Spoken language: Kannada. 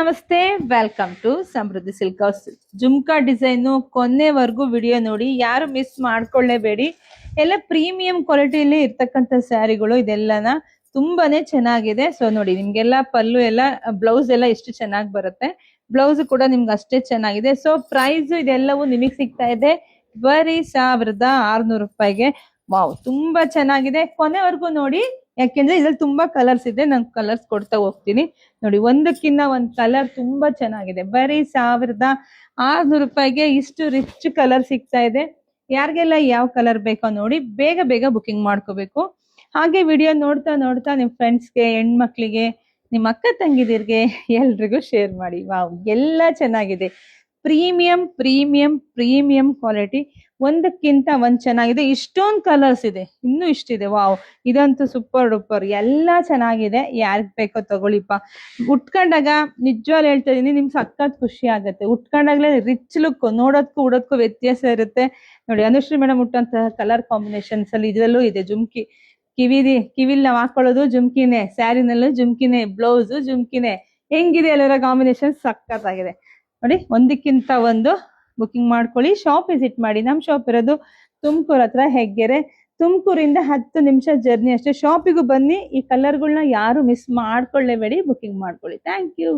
ನಮಸ್ತೆ, welcome to Samriddhi silk house. Jhumka design ಕೊನೆವರೆಗೂ ವಿಡಿಯೋ ನೋಡಿ, ಯಾರು ಮಿಸ್ ಮಾಡ್ಕೊಳ್ಳೇಬೇಡಿ. ಎಲ್ಲ ಪ್ರೀಮಿಯಂ ಕ್ವಾಲಿಟಿಯಲ್ಲಿ ಇರ್ತಕ್ಕಂಥ ಸ್ಯಾರಿಗಳು, ಇದೆಲ್ಲನ ತುಂಬಾನೇ ಚೆನ್ನಾಗಿದೆ. ಸೊ ನೋಡಿ, ನಿಮ್ಗೆಲ್ಲ ಪಲ್ಲು ಎಲ್ಲ ಬ್ಲೌಸ್ ಎಲ್ಲ ಎಷ್ಟು ಚೆನ್ನಾಗಿ ಬರುತ್ತೆ, ಬ್ಲೌಸ್ ಕೂಡ ನಿಮ್ಗೆ ಅಷ್ಟೇ ಚೆನ್ನಾಗಿದೆ. ಸೊ ಪ್ರೈಸ್ ಇದೆಲ್ಲವೂ ನಿಮಗೆ ಸಿಗ್ತಾ ಇದೆ ಬರೀ 1600 ರೂಪಾಯಿಗೆ. ವಾವ್, ತುಂಬಾ ಚೆನ್ನಾಗಿದೆ. ಕೊನೆವರೆಗೂ ನೋಡಿ, ಯಾಕೆಂದ್ರೆ ಇದ್ರಲ್ಲಿ ತುಂಬಾ ಕಲರ್ಸ್ ಇದೆ. ನಾನು ಕಲರ್ಸ್ ಕೊಡ್ತಾ ಹೋಗ್ತೀನಿ ನೋಡಿ. ಒಂದಕ್ಕಿಂತ ಒಂದ್ ಕಲರ್ ತುಂಬಾ ಚೆನ್ನಾಗಿದೆ. ಬರೀ 1600 ರೂಪಾಯಿಗೆ ಇಷ್ಟು ರಿಚ್ ಕಲರ್ ಸಿಗ್ತಾ ಇದೆ. ಯಾರಿಗೆಲ್ಲ ಯಾವ ಕಲರ್ ಬೇಕೋ ನೋಡಿ, ಬೇಗ ಬೇಗ ಬುಕಿಂಗ್ ಮಾಡ್ಕೋಬೇಕು. ಹಾಗೆ ವಿಡಿಯೋ ನೋಡ್ತಾ ನೋಡ್ತಾ ನಿಮ್ ಫ್ರೆಂಡ್ಸ್ಗೆ, ಹೆಣ್ಮಕ್ಳಿಗೆ, ನಿಮ್ಮ ಅಕ್ಕ ತಂಗಿದಿರ್ಗೆ ಎಲ್ರಿಗೂ ಶೇರ್ ಮಾಡಿ. ವಾವ್, ಎಲ್ಲ ಚೆನ್ನಾಗಿದೆ. ಪ್ರೀಮಿಯಂ ಪ್ರೀಮಿಯಂ ಪ್ರೀಮಿಯಂ ಕ್ವಾಲಿಟಿ, ಒಂದಕ್ಕಿಂತ ಒಂದ್ ಚೆನ್ನಾಗಿದೆ. ಇಷ್ಟೊಂದು ಕಲರ್ಸ್ ಇದೆ, ಇನ್ನೂ ಇಷ್ಟಿದೆ. ವಾವ್, ಇದಂತೂ ಸೂಪರ್ ಡೂಪರ್, ಎಲ್ಲ ಚೆನ್ನಾಗಿದೆ. ಯಾರಿಗ್ ಬೇಕೋ ತಗೊಳ್ಳಿಪ್ಪ. ಉಟ್ಕೊಂಡಾಗ ನಿಜವಾಗ್ಲೂ ಹೇಳ್ತಾ ಇದೀನಿ, ನಿಮ್ಗೆ ಸಖತ್ ಖುಷಿ ಆಗುತ್ತೆ. ಉಟ್ಕೊಂಡಾಗ್ಲೇ ರಿಚ್ ಲುಕ್, ನೋಡೋದಕ್ಕೂ ಉಡೋದಕ್ಕೂ ವ್ಯತ್ಯಾಸ ಇರುತ್ತೆ ನೋಡಿ. ಅನುಶ್ರೀ ಮೇಡಮ್ ಉಟ್ಟಂತಹ ಕಲರ್ ಕಾಂಬಿನೇಷನ್ಸ್ ಅಲ್ಲಿ ಇದರಲ್ಲೂ ಇದೆ. ಜುಮ್ಕಿ, ಕಿವಿಲ್ ನಾವು ಹಾಕೊಳ್ಳೋದು ಜುಮ್ಕಿನೇ, ಸ್ಯಾರಿನಲ್ಲೂ ಜುಮ್ಕಿನೇ, ಬ್ಲೌಸ್ ಜುಮ್ಕಿನೇ. ಹೆಂಗಿದೆ ಎಲ್ಲರ ಕಾಂಬಿನೇಷನ್, ಸಖತ್ತಾಗಿದೆ ನೋಡಿ. ಒಂದಕ್ಕಿಂತ ಒಂದು ಬುಕಿಂಗ್ ಮಾಡ್ಕೊಳ್ಳಿ, ಶಾಪ್ ವಿಸಿಟ್ ಮಾಡಿ. ನಮ್ ಶಾಪ್ ಇರೋದು ತುಮಕೂರು ಹತ್ರ, ಹೆಗ್ಗೆರೆ. ತುಮಕೂರಿಂದ 10 ನಿಮಿಷ ಜರ್ನಿ ಅಷ್ಟೇ. ಶಾಪಿಗೂ ಬನ್ನಿ. ಈ ಕಲರ್ಗಳನ್ನ ಯಾರು ಮಿಸ್ ಮಾಡ್ಕೊಳ್ಳೇಬೇಡಿ, ಬುಕಿಂಗ್ ಮಾಡ್ಕೊಳ್ಳಿ. Thank you.